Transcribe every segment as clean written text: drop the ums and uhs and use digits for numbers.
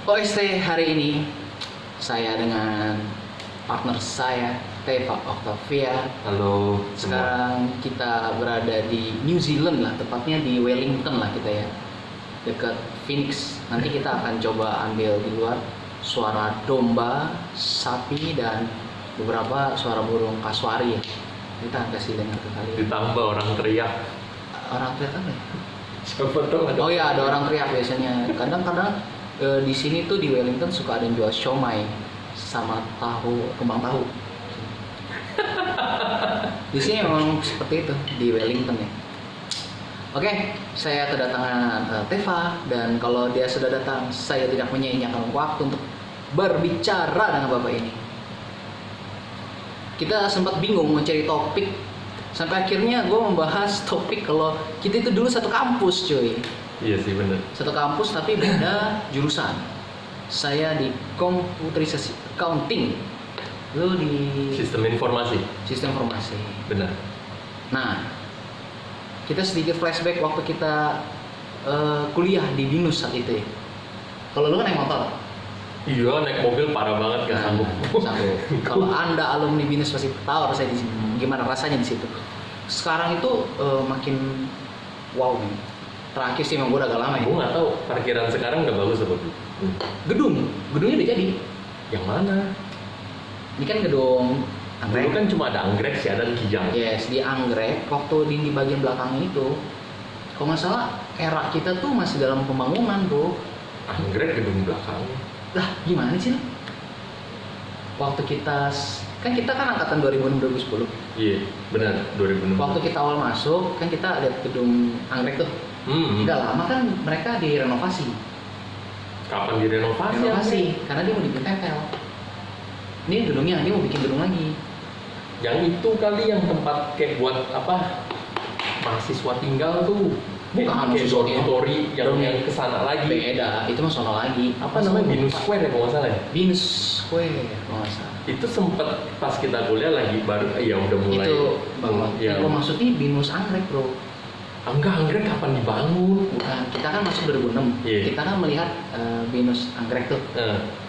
OST hari ini saya dengan partner saya Teva Octavia. Halo semua. Sekarang kita berada di New Zealand lah, tepatnya di Wellington lah kita ya, dekat Phoenix. Nanti kita akan coba ambil di luar suara domba, sapi, dan beberapa suara burung kasuari ya. Kita akan kasih dengar ke kalian. Ditambah orang teriak. Orang teriak apa ya? Siapa tuh ada? Oh iya, ada orang teriak biasanya. Kadang-kadang di sini tuh di Wellington suka ada yang jual siomay sama kembang tahu. Di sini memang seperti itu di Wellington ya. Oke, saya kedatangan Teva, dan kalau dia sudah datang, saya tidak menyia-nyiakan waktu untuk berbicara dengan bapak ini. Kita sempat bingung mencari topik, sampai akhirnya gue membahas topik kalau kita itu dulu satu kampus, cuy. Iya sih bener. Satu kampus tapi beda jurusan. Saya di komputerisasi accounting, lu di Sistem informasi. sistem informasi. Bener. Nah, kita sedikit flashback waktu kita kuliah di BINUS saat itu ya. Kalau lu kan naik motor. Iya, naik mobil parah banget gak sanggup. Sanggup. Kalau anda alumni BINUS pasti tahu rasanya gimana rasanya di situ. Sekarang itu makin wow nih. Terakhir sih emang gue udah agak lama ya. Gue nggak tahu parkiran sekarang udah bagus apa belum. Gedungnya udah jadi. Yang mana? Ini kan gedung Dulu kan cuma ada anggrek sih, ada kijang. Yes, di anggrek. Waktu di bagian belakangnya itu, kalau nggak salah era kita tuh masih dalam pembangunan bro. Anggrek gedung belakang. Lah gimana sih? Waktu kita kan angkatan 2006-2010. Iya, benar 2006. Waktu kita awal masuk kan kita lihat gedung anggrek tuh. Nggak lama kan mereka direnovasi. Kapan direnovasi? Renovasi karena dia mau dibikin tempel. Ini gedungnya dia mau bikin gedung lagi. Yang itu kali yang tempat kayak buat apa? Mahasiswa tinggal tuh. Bukan, kayak mahasiswa dormitory yang kesana lagi. Beda, itu mah sono lagi. Apa namanya? Binus Square ya kalau nggak salah ya? Binus Square kalau nggak salah. Itu sempet pas kita kuliah lagi baru ya udah mulai Itu bangun. ya. Kalau maksudnya Binus Anggrek bro. Anggrek kapan dibangun? Bukan, kita kan masuk 2006. Iya. Kita kan melihat Binus Anggrek tuh.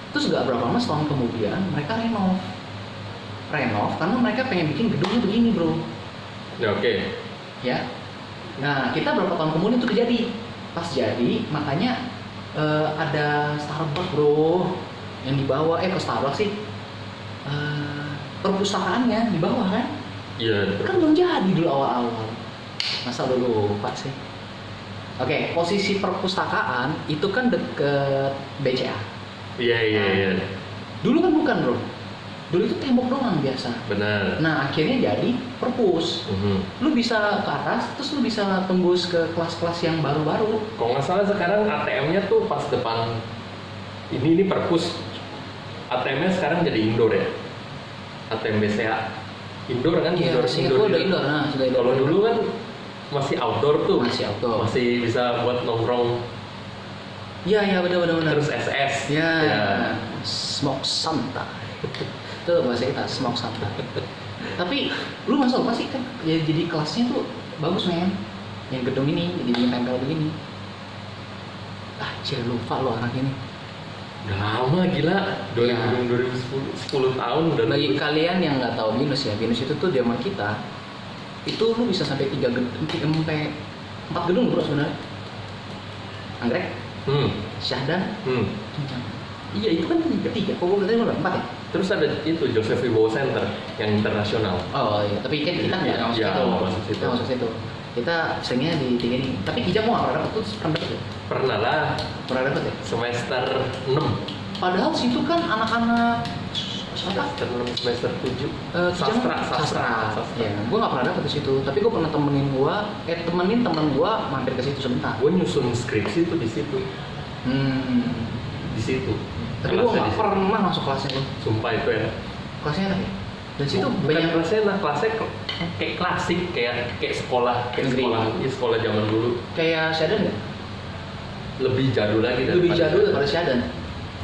Terus nggak berapa lama setahun kemudian mereka renov karena mereka pengen bikin gedungnya begini bro. Ya oke. Ya. Nah kita berapa tahun kemudian itu jadi. Pas jadi makanya ada Starbucks bro yang dibawa ke Starbucks sih. Perpustakaannya di bawah kan? Iya. Kan belum jadi dulu awal-awal. Masa lu lupa sih? Oke, posisi perpustakaan itu kan deket BCA. Iya. Dulu kan bukan bro. Dulu itu tembok doang biasa. Benar. Nah akhirnya jadi perpus. Lu bisa ke atas, terus lu bisa tembus ke kelas-kelas yang baru-baru. Kalau nggak salah sekarang ATM-nya tuh pas depan ini perpus. ATM-nya sekarang jadi indoor ya. ATM BCA indoor kan? Iya, indoor. udah indoor. Nah, sudah indoor. Kalau dulu kan masih outdoor tuh. Masih outdoor. Masih bisa buat nongkrong. Iya, benar. Terus SS. Ya. Smoke santai. Itu bahasa kita, smoke santai. Tapi lu masuk pasti kan ya, jadi kelasnya tuh bagus men. Yang gedung ini jadi tempel begini. Lupa lo anak ini. Udah lama gila. 2010 tahun udah. Bagi kalian yang nggak tahu Binus ya, Binus itu tuh zaman kita itu lu bisa sampai 3 gedung, sampai 4 gedung bro sebenarnya. Anggrek, Syahdan, iya itu kan ketiga. Kok gue katanya udah 4 ya? Terus ada itu Joseph Wibowo Center yang internasional. Oh iya, tapi kan kita nggak masuk Ya, situ. masuk situ. Kita masuk situ. Kita seringnya di 3 ini. Tapi Kijang mau nggak pernah dapet tuh, pernah dapet ya? Pernah lah Pernah dapet ya? semester 6. Padahal situ kan anak-anak apa? Semester 6, semester 7. Sastra. Ya, gue nggak pernah dapet di situ. Tapi gue pernah temenin temen gue mampir ke situ sebentar. Gue nyusun skripsi itu di situ. Di situ. Tapi gue nggak pernah masuk kelasnya lo. Sumpah itu ya. Kelasnya enak ya? Dan situ Bukan banyak kelasnya, kelasnya kayak klasik, kayak sekolah, Negeri. sekolah zaman dulu. kayak Syahdan nggak? Lebih jadul lagi Lebih daripada jadul daripada Syahdan.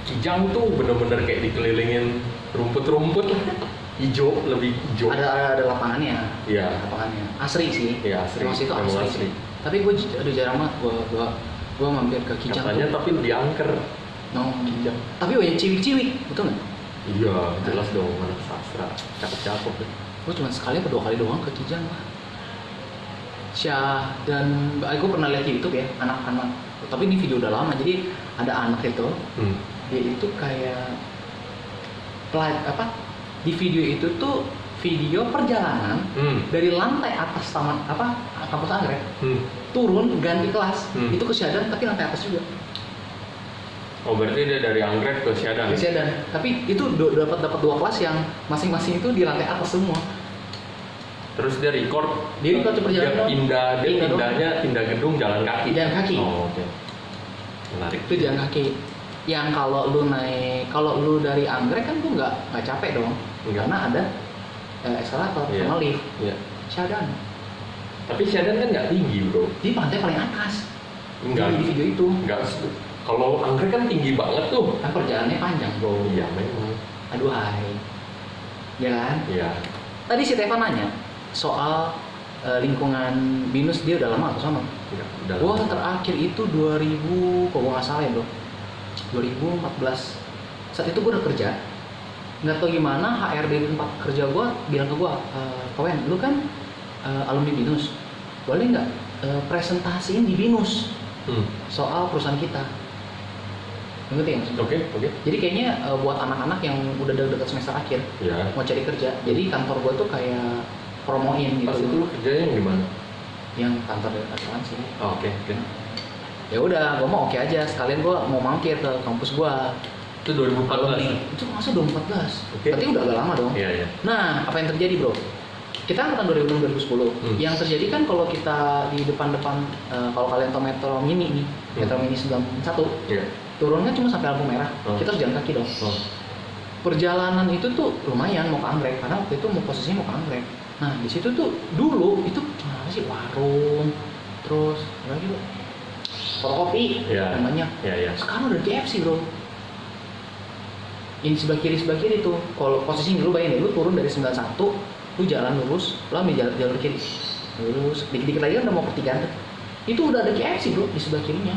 Kijang tuh bener-bener kayak dikelilingin rumput-rumput hijau, lebih hijau. Ada lapangannya. Iya. Lapangannya. Asri sih. Iya, asri. Emang situ Emang asri. Tapi gue udah jarang banget gue mampir ke Kijang. Katanya tapi lebih angker. No. Kijang. Tapi banyak ciwik-ciwik, betul nggak? Iya, jelas dong, anak sastra, cakep-cakep deh. Gue cuma sekali atau 2 kali doang ke Kijang lah. Syah dan gue pernah lihat di YouTube ya, anak-anak. Tapi ini video udah lama, jadi ada anak itu, dia itu kayak di video itu tuh video perjalanan dari lantai atas taman kampus Anggrek turun ganti kelas itu ke Syadan tapi lantai atas juga. Oh berarti dia dari Anggrek ke Syadan? Ke Syadan, tapi itu dapat 2 kelas yang masing-masing itu di lantai atas semua. Terus dia record perjalanan. Pindah gedung jalan kaki. Jalan kaki. Oh, oke. Menarik. Itu jalan kaki. Yang kalau lu dari Anggrek kan lu nggak capek dong. Enggak. Karena ada eskalator sama lift. Iya. Syadan. Tapi Syadan kan nggak tinggi bro. Di pantai paling atas. Enggak. Di video itu. Enggak. Kalau Anggrek kan tinggi banget tuh. Kan perjalanannya panjang bro. Iya memang. Aduh hai. Ya kan? Iya. Tadi si Tevan nanya soal lingkungan BINUS, dia udah lama atau sama? Enggak, udah Gua lama. terakhir itu 2000, kok gua nggak salah ya bro, 2014. Saat itu gua udah kerja, nggak tahu gimana HRD di tempat kerja gua bilang ke gua, Kawan, lu kan alumni BINUS, boleh nggak presentasiin di BINUS soal perusahaan kita? Ngerti ya maksudnya? Oke. Jadi kayaknya buat anak-anak yang udah dekat semester akhir Iya. mau cari kerja, jadi kantor gua tuh kayak promoin gitu. Pas itu lu kerjanya yang di mana? Yang kantor asuransi. Oh, oke. Ya udah, gua mau oke aja. Sekalian gua mau mampir ke kampus gua. Itu 2014. Itu masa 2014. Oke. Berarti udah agak lama dong. Iya. Nah, apa yang terjadi, Bro? Kita angkatan 2006 2010. Yang terjadi kan kalau kita di depan-depan kalau kalian tahu Metro Mini nih, Metro Mini 91, Iya. turunnya cuma sampai lampu merah. Kita harus jalan kaki dong. Perjalanan itu tuh lumayan mau ke Anggrek karena waktu itu posisinya mau ke Anggrek. Nah, di situ tuh dulu itu apa sih, warung, terus apa lagi, Bro? Fotokopi namanya. Iya. Sekarang udah KFC, Bro. Ini sebelah kiri tuh. Kalau posisinya lu bayangin, lu turun dari 91, lu jalan lurus, lu ambil jalur kiri. Lurus, dikit-dikit lagi kan udah mau pertigaan tuh. Itu udah ada KFC, Bro, di sebelah kirinya.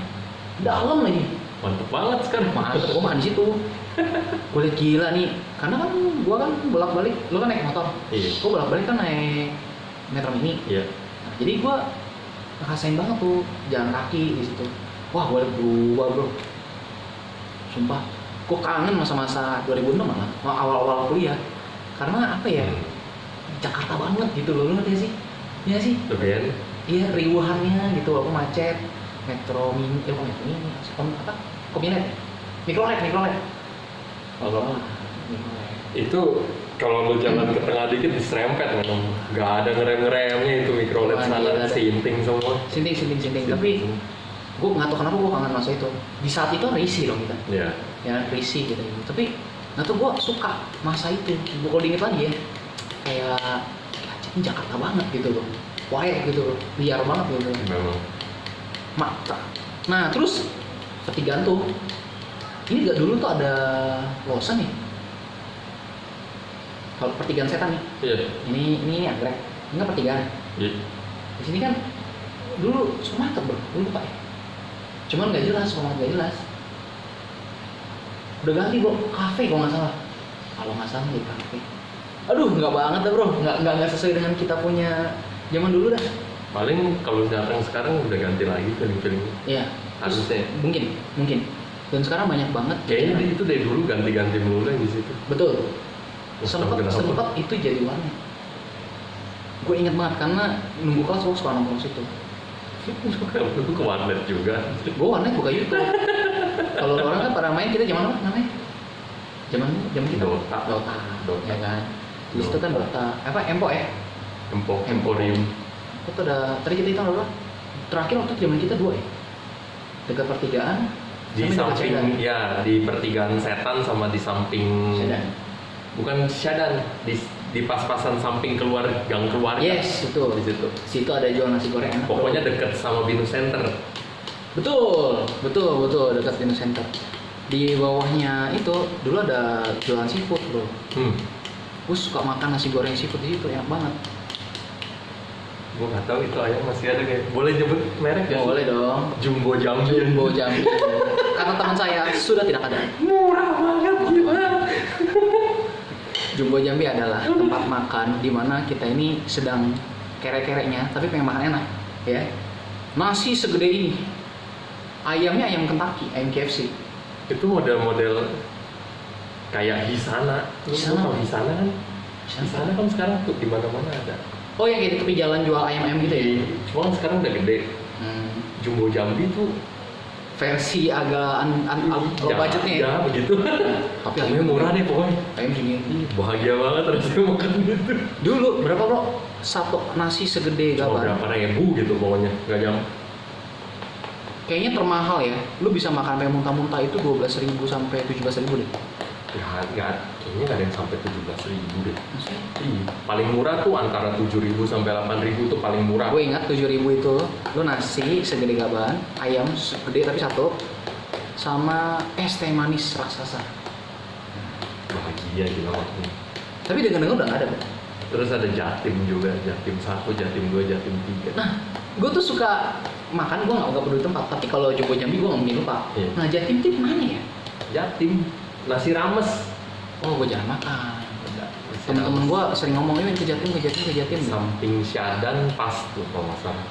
Dalam lagi. Mantep banget sekarang. Mantep, gua makan di situ. Gue liat gila nih, karena kan gua kan bolak-balik, lu kan naik motor. Iya. Gua bolak-balik kan naik Metro Mini. Iya. Nah, jadi gua ngerasain banget tuh jalan kaki di situ. Wah, gua berubah, Bro. Sumpah, gua kangen masa-masa 2006 malah, awal-awal kuliah. Karena apa ya? Jakarta banget gitu loh, lu ngerti sih? Iya sih? Lebih Iya, riuhannya gitu, walaupun macet. Metro Mini, Metro Mini, apa? Kominet, Mikrolet. Kalau itu kalau lu jalan ke tengah dikit diserempet memang nggak ada ngerem-ngeremnya itu mikrolet sana sinting semua. Sinting. Tapi gue nggak tahu kenapa gue kangen masa itu. Di saat itu risih dong kita. Iya. Ya risih gitu. Tapi nggak tahu, gue suka masa itu. Gue kalau diinget lagi ya, kayak ini Jakarta banget gitu loh. Wild gitu loh, liar banget gitu. Memang. Mata. Nah terus pertigaan tuh, ini gak dulu tuh ada Lawson nih. Kalau pertigaan setan nih. Iya. Ini Anggrek. Ini kan pertigaan. Iya. Di sini kan dulu supermarket, Bro. Dulu lupa ya. Cuman nggak jelas, supermarket nggak jelas. Udah ganti, Bro, kafe kalau nggak salah. Kalau nggak salah di kafe. Aduh, nggak banget dah, Bro. Nggak sesuai dengan kita punya zaman dulu dah. Paling kalau datang sekarang udah ganti lagi film-film. Iya. Harusnya. Mungkin. Dan sekarang banyak banget. Kayaknya itu dari dulu ganti-ganti melulu yang di situ. Betul. Sempat itu jadi warnet. Gue inget banget karena nunggu kelas gue suka nongkrong situ. Itu ke warnet juga. Gue warnet buka YouTube. Kalau orang kan pada main, kita zaman apa namanya? Zaman kita Dota. Ya kan. Di situ kan Dota. Apa Empo ya? Emporium. Itu udah tadi kita hitung berapa? Terakhir waktu zaman kita 2 ya. Dekat pertigaan. Di samping ya di pertigaan setan sama di samping. Syadan. Bukan Syadan, di pas-pasan samping keluar gang keluar. Yes, itu. Di situ. Situ ada jual nasi goreng enak. Pokoknya deket sama Binus Center. Betul dekat Binus Center. Di bawahnya itu dulu ada jualan seafood, Bro. Gue suka makan nasi goreng seafood di situ, enak banget. Gue nggak tahu itu ayam masih ada kayak. Boleh nyebut merek nggak? Boleh dong. Jumbo Jambi. Jumbo Jambi. kata teman saya sudah tidak ada. Murah banget gila. Jumbo Jambi adalah tempat makan di mana kita ini sedang kere-kereknya tapi pengen makan enak, ya. Nasi segede ini. Ayamnya ayam Kentucky, ayam KFC. Itu model-model kayak Hisana. Lu Hisana. tau Hisana kan? Hisana kan sekarang tuh di mana-mana ada. Oh yang kayak di tepi jalan jual ayam-ayam gitu ya? Cuma kan sekarang udah gede. Jumbo Jambi tuh Versi agak low budgetnya ya? Ya begitu. Tapi Ayamnya murah deh pokoknya. ayam segini. Bahagia banget rasanya makan gitu. Dulu berapa bro? Satu nasi segede Cuma gaban. berapa ribu gitu pokoknya, nggak jam. Kayaknya termahal ya. Lu bisa makan sampai muntah-muntah itu 12.000 sampai 17.000 deh. Ya, nggak, kayaknya nggak ada yang sampai 17.000 deh. Maksudnya? Iya, paling murah tuh antara 7.000 sampai 8.000 tuh paling murah. Gue ingat 7.000 itu lu nasi segede gaban, ayam segede tapi satu, sama es teh manis raksasa. Bahagia gila waktu. Tapi dengar-dengar udah nggak ada, Bro. Terus ada Jatim juga, Jatim 1, Jatim 2, Jatim 3. Nah, gue tuh suka makan, gue nggak peduli tempat. Tapi kalau Jumbo Jambi gue nggak mungkin lupa. Iya. Nah, Jatim itu mana ya? Jatim, nasi rames. Oh, gue jarang makan. Nasi Temen-temen rames. gue sering ngomong, "Yuk ke Jatim, ke Jatim, ke Jatim." Samping Syadan pas tuh kalau nggak salah.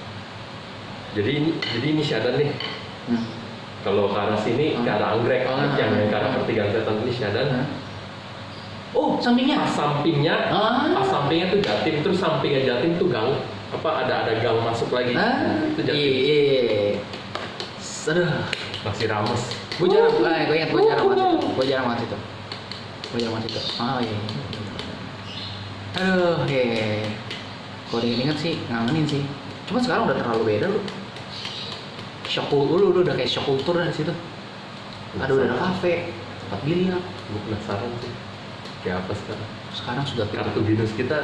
Jadi ini Syadan nih. Hmm. Kalau ke arah sini, ke arah Anggrek, yang ke arah pertigaan setan ini Syadan. Oh, sampingnya? Pas sampingnya, pas sampingnya tuh Jatim, terus sampingnya Jatim tuh gang, ada gang masuk lagi. Itu Jatim. Iya. Aduh, Nasi rames. gue jarang, gue ingat gue jarang masuk itu. Gue jarang masuk itu. Oh iya. Aduh, iya. Kalau diinget sih, ngangenin sih. Cuma sekarang udah terlalu beda lu. Lu udah kayak shock kultur di situ. Aduh, udah ada kafe, tempat biliar. Gue penasaran sih. Kayak apa sekarang? Sekarang sudah tidak. Kartu binus kita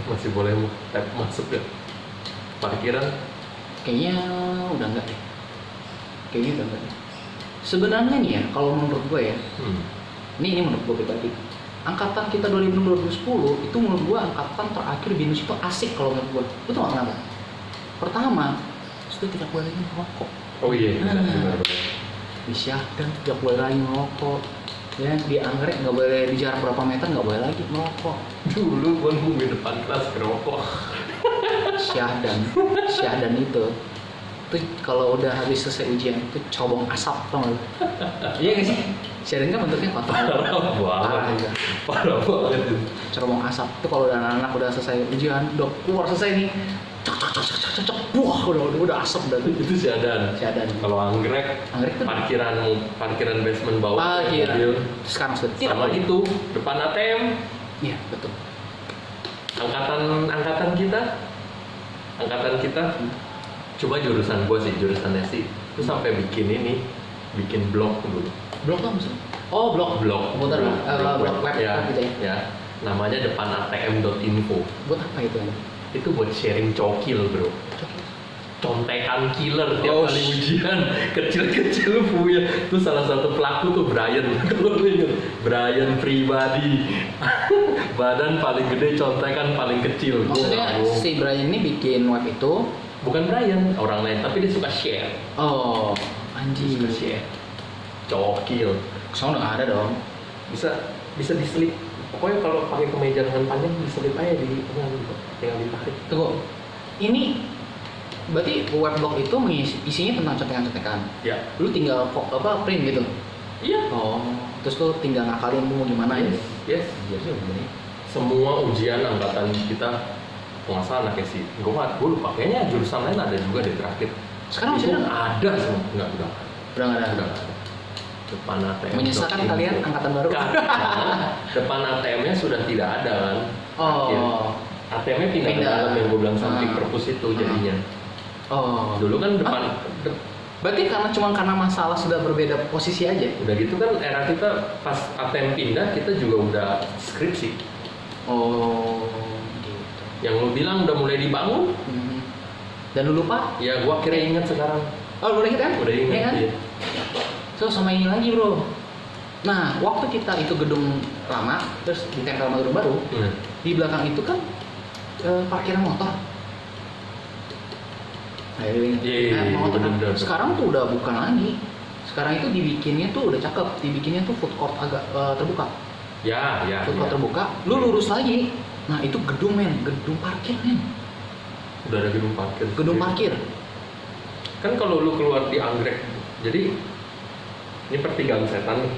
masih boleh tap masuk ya? Parkiran? Kayaknya udah enggak deh. Kayaknya udah enggak deh. Sebenarnya nih ya, kalau menurut gue ya, ini menurut gue pribadi, angkatan kita 2006-2010 itu menurut gue angkatan terakhir binus itu asik kalau menurut gue. Lu tau gak kenapa? Pertama, sudah tidak boleh lagi merokok. Oh iya, benar. Di Syahdan tidak boleh lagi merokok. Ya, di Anggrek nggak boleh, di jarak berapa meter nggak boleh lagi merokok. Dulu gue nunggu depan kelas ngerokok. Syahdan itu kalau udah habis selesai ujian itu cobong asap, tau gak lu? Iya gak sih? Syahdan kan bentuknya kotor. Parah juga. Parah banget. Cerobong asap itu kalau udah anak-anak udah selesai ujian, udah keluar selesai nih, cok, wah udah asap udah. Itu Syadan. Kalau Anggrek tuh parkiran basement bawah. mobil. Sekarang sudah tidak Sama lagi. itu depan ATM. Iya betul. Angkatan kita coba jurusan gua sih, jurusannya sih itu sampai bikin blog dulu. Blok apa sih? Oh blok. Komputer lah. Blok web ya, gitu ya. ya. Namanya depan atm.info. Buat apa itu? Itu buat sharing cokil bro. Contekan killer tiap Oh, kali ujian, kecil-kecil punya. Itu salah satu pelaku tuh Brian. Kalau lu inget, Brian pribadi. Badan paling gede, contekan paling kecil. Maksudnya si Brian ini bikin web itu? Bukan Brian, orang lain, tapi dia suka share. Oh, anjing. Suka share. Cokil. Soalnya nggak ada dong. Bisa diselip. Pokoknya kalau pakai kemeja lengan panjang diselip aja di tinggal ditarik. Tunggu. Ini berarti weblog itu isinya tentang contekan-contekan. Ya. Lu tinggal print gitu. Iya. Oh, terus lu tinggal ngakalin lu mau gimana ya? Yes. Jadi begini. Semua ujian angkatan kita pengasal anaknya sih. Gue lupa. Kayaknya jurusan lain ada juga deh terakhir. Sekarang masih Itu ada? Ada semua. Enggak. Udah nggak ada. Udah nggak ada. Depan ATM. Menyesalkan kalian angkatan baru. Karena depan ATM-nya sudah tidak ada kan. Oh. ATM-nya pindah ke dalam yang gue bilang samping perpus itu jadinya. Oh. Dulu kan depan. Berarti karena masalah sudah berbeda posisi aja. Udah gitu kan era kita pas ATM pindah kita juga udah skripsi. Oh, gitu. Yang lu bilang udah mulai dibangun. Dan lu lupa? Ya gua akhirnya ingat sekarang. Oh, udah inget kan? Udah ingat. Iya kan? Iya. So sama ini lagi bro. Nah, waktu kita itu gedung lama, terus ditempel sama gedung baru, di belakang itu kan parkiran motor. Nah, Iya, motor kan. bener. Sekarang tuh udah bukan lagi. Sekarang itu dibikinnya tuh udah cakep, dibikinnya tuh food court agak terbuka. Ya. Food court terbuka, lu lurus lagi. Nah itu gedung gedung parkir men. Udah ada gedung parkir. Gedung parkir. Kan kalau lu keluar di Anggrek, jadi ini pertigaan setan nih,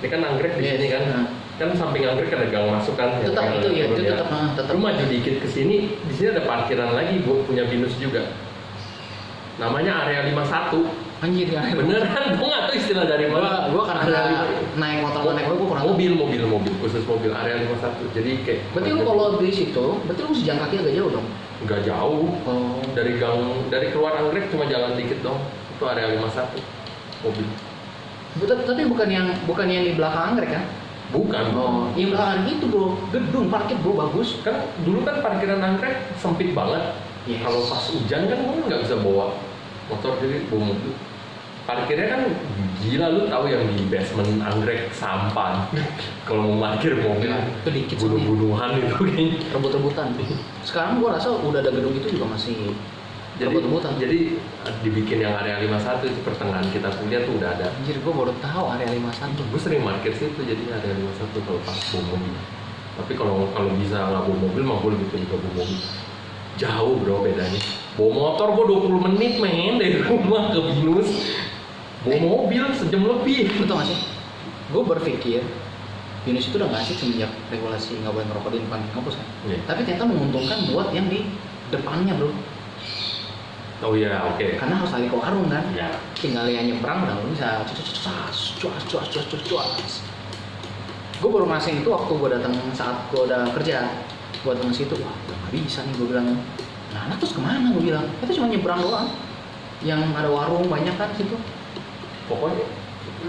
Ini kan Anggrek di sini kan. Nah. Kan samping Anggrek ada gang masuk kan. Tetap itu ya, itu tetap. Lu maju dikit ke sini, di sini ada parkiran lagi buat punya Binus juga. Namanya area 51. Anjir ya. Beneran, gue nggak tahu istilah dari mana. Gua karena naik motor naik gue kurang tahu. Mobil khusus mobil area 51. Jadi kayak. Berarti lu kalau di situ, berarti lu mesti jalan kaki agak jauh dong. Nggak jauh. Oh. Dari keluar Anggrek cuma jalan dikit dong. Itu area 51 mobil. Tapi bukan yang di belakang Anggrek kan? Bukan. Oh, yang belakang itu bro, gedung parkir bro bagus. Kan dulu kan parkiran Anggrek sempit banget. Yes. Kalau pas hujan kan gue nggak bisa bawa motor, jadi bawa mobil. Parkirnya kan gila, lu tahu yang di basement Anggrek sampah. Kalau mau parkir mobil Itu dikit sih. bunuh-bunuhan itu kayaknya. Rebut-rebutan. Sekarang gua rasa udah ada gedung itu juga masih rebut-rebutan. Jadi dibikin yang area 51 itu pertengahan kita kuliah tuh udah ada. Anjir gua baru tahu area 51. Gue sering parkir situ, jadi area 51 kalau pas bawa mobil. Tapi kalau bisa nggak bawa mobil mah gue lebih pilih bawa mobil. Jauh bro bedanya. Bawa motor gue 20 menit main dari rumah ke Binus. Bawa mobil sejam lebih. Betul gak sih? Gue berpikir Binus itu udah nggak asik semenjak regulasi nggak boleh merokok di depan kampus kan. Iya. Tapi ternyata menguntungkan buat yang di depannya bro. Oh iya, oke. Karena harus lari ke warung kan. Ya. Tinggal yang nyebrang udah lu bisa cuas. Gue baru ngerasain itu waktu gue datang saat gue udah kerja. Gue datang ke situ, wah udah nggak bisa nih gue bilang. Nah anak terus kemana gue bilang? Itu cuma nyebrang doang. Yang ada warung banyak kan situ. Pokoknya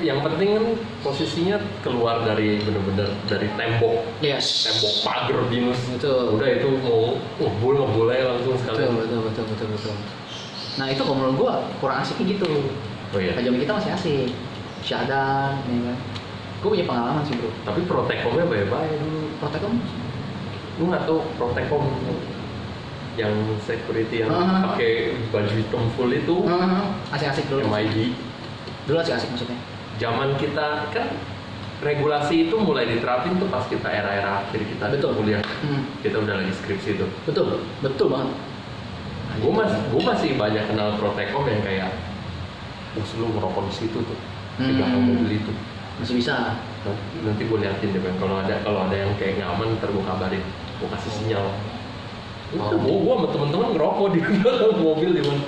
yang penting kan posisinya keluar dari bener-bener dari tembok Yes. pagar Binus. Betul. Udah itu mau ngebul aja langsung sekali. Betul. Nah itu kalau menurut gue kurang asiknya gitu. Oh iya. Zaman kita masih asik. Syahadan, ya kan. Gue punya pengalaman sih bro. Tapi protekomnya baik-baik dulu. Protekom? Lu nggak tahu protekom yang security yang pakai baju hitam full itu Asik-asik dulu. MID. Dulu asik-asik maksudnya. Zaman kita kan regulasi itu mulai diterapin tuh pas kita era-era akhir kita Betul. kuliah. Hmm. Kita udah lagi skripsi tuh. Betul banget. Nah, Gue masih banyak kenal protekom yang kayak lu ngerokok di situ tuh di belakang mobil itu. masih bisa. Nanti gue liatin deh Bang. Kalau ada yang kayak nyaman ntar gue kabarin, gue kasih sinyal. Itu gue sama temen-temen ngerokok di dalam mobil di mana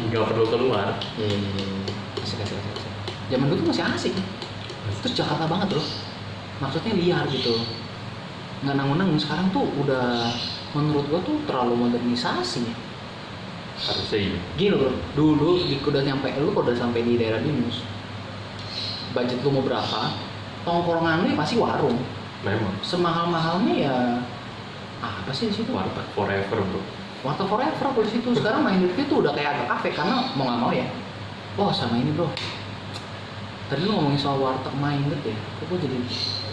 nggak perlu keluar. Asik. Zaman dulu tuh masih asik. Terus Jakarta banget loh. Maksudnya liar gitu. Nggak nanggung-nanggung. Sekarang tuh udah menurut gua tuh terlalu modernisasi. Harusnya iya. Gini bro, dulu lu udah sampai di daerah Binus, budget lu mau berapa, tongkrongannya pasti warung. Memang. Semahal-mahalnya ya apa sih di situ? Warteg forever bro. Warteg forever di situ. Sekarang main itu udah kayak agak kafe karena mau nggak mau ya. Oh sama ini bro. Tadi lu ngomongin soal warteg minded ya. Kok gue jadi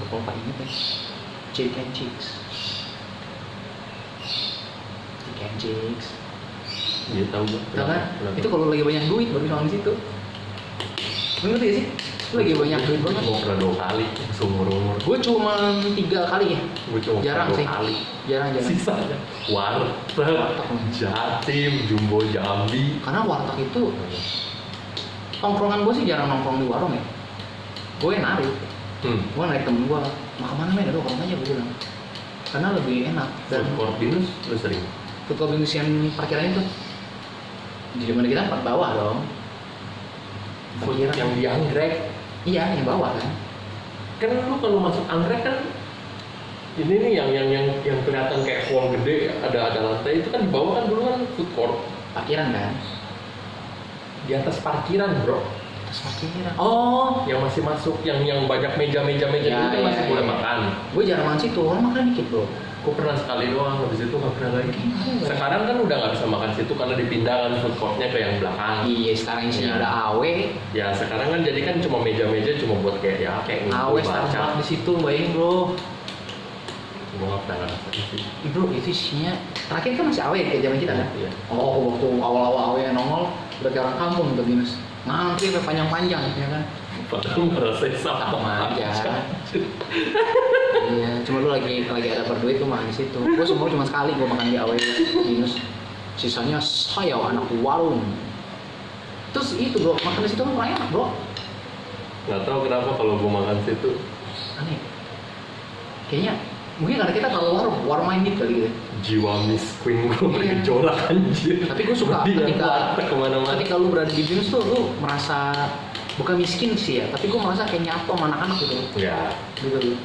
lupa inget ya. Chicken Chicks. Iya tahu bro. Tahu kan? Itu kalau lagi banyak duit baru bisa makan di situ. Lu ngerti gak sih? Lu lagi banyak duit banget. Gue pernah 2 kali seumur-umur. Gue cuma 3 kali ya. Gue cuma Jarang pernah 2 sih. kali. Jarang. Sisanya warteg, Jatim, Jumbo Jambi. Karena warteg itu tongkrongan gue sih jarang nongkrong di warung ya. Gue yang narik. Gue narik temen gue. Mau kemana men? Aduh orang aja gue bilang. Karena lebih enak. Dan Food court Binus lu sering? food court Binus yang parkiran itu. Di mana kita tempat bawah dong. Food yang di Anggrek. Iya, yang bawah kan. Kan lu kalau masuk Anggrek kan ini nih yang kelihatan kayak hall gede, ada lantai itu kan di bawah kan dulu kan food court. Parkiran kan. Di atas parkiran bro. Atas parkiran. Oh, yang masih masuk, yang banyak meja Ya, itu kan masih boleh ya. makan. Gue jarang makan situ, orang makan dikit bro. Gue pernah sekali doang, habis itu nggak pernah lagi. Sekarang kan udah nggak bisa makan situ karena dipindah kan food courtnya ke yang belakang. Iya, sekarang isinya Ya. udah AW. Ya sekarang kan jadi kan cuma meja-meja cuma buat kayak AW ngumpul Starbucks di situ, bayangin bro. Gue nggak pernah ngerasain sih. Bro, itu isinya terakhir kan masih AW kayak zaman kita kan. Iya. Oh, waktu awal-awal AW yang nongol udah kayak orang kampung tuh Binus. ngantri sampai panjang-panjang ya kan. Padahal merasa Sama aja. Iya, cuma lu lagi ada berduit tuh makan di situ. Gue semua cuma sekali gue makan di AW minus. Sisanya saya anak warung. Terus itu bro, makan di situ kan kurang enak bro. Nggak tahu kenapa kalau gue makan situ Aneh. Kayaknya mungkin karena kita terlalu warm minded kali gitu. jiwa Miss Queen gue bergejolak anjir. Tapi gue suka Dia ketika kemana-mana. lu berada di binus tuh lu merasa bukan miskin sih ya, tapi gue merasa kayak nyatu sama anak-anak gitu. Ya, Gitu.